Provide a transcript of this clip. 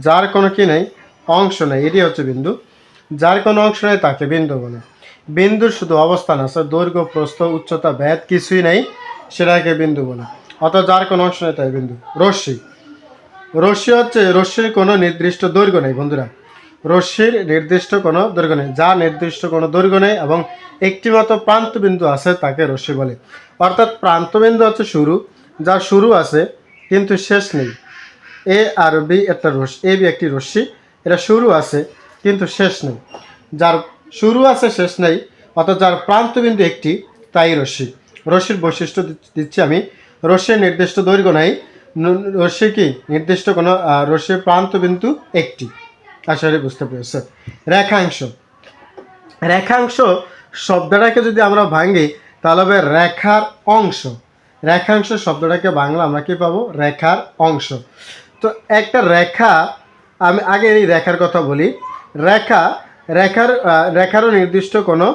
যার কোনো কি নেই, অংশ নেই, এটি হচ্ছে বিন্দু। যার কোনো অংশ নেই তাকে বিন্দু বলে। বিন্দুর শুধু অবস্থান আছে, দৈর্ঘ্য প্রস্থ উচ্চতা ভেদ কিছুই নেই, সেটাকে বিন্দু বলে। অর্থাৎ যার কোনো অংশ নেই তাই বিন্দু। রশ্মি, রশ্মি হচ্ছে রশ্মির কোনো নির্দিষ্ট দৈর্ঘ্য নেই বন্ধুরা, রশ্মির নির্দিষ্ট কোনো দৈর্ঘ্য নেই, যা নির্দিষ্ট কোনো দৈর্ঘ্য নেই এবং একটি মাত্র প্রান্তবিন্দু আছে তাকে রশ্মি বলে। অর্থাৎ প্রান্তবিন্দু হচ্ছে শুরু, যার শুরু আছে কিন্তু শেষ নেই। এ আর বি একটা রশ্মি, এ বি একটি রশ্মি, এটা শুরু আছে কিন্তু শেষ নেই। যার শুরু আছে শেষ নেই, অর্থাৎ যার প্রান্তবিন্দু একটি, তাই রশ্মি। রশ্মির বৈশিষ্ট্য দিচ্ছি আমি। রশ্মির নির্দিষ্ট দৈর্ঘ্য নাই, রশ্মি কি নির্দিষ্ট কোনো রশ্মির প্রান্তবিন্দু একটি। আশা করি বুঝতে পেরেছে। রেখাংশ, রেখাংশ শব্দটাকে যদি আমরা ভাঙি তাহলে হবে রেখার অংশ। রেখাংশ শব্দটাকে বাংলা আমরা কি পাবো? রেখার অংশ। তো একটা রেখা, আমি আগে এই রেখার কথা বলি। রেখারও নির্দিষ্ট কোনো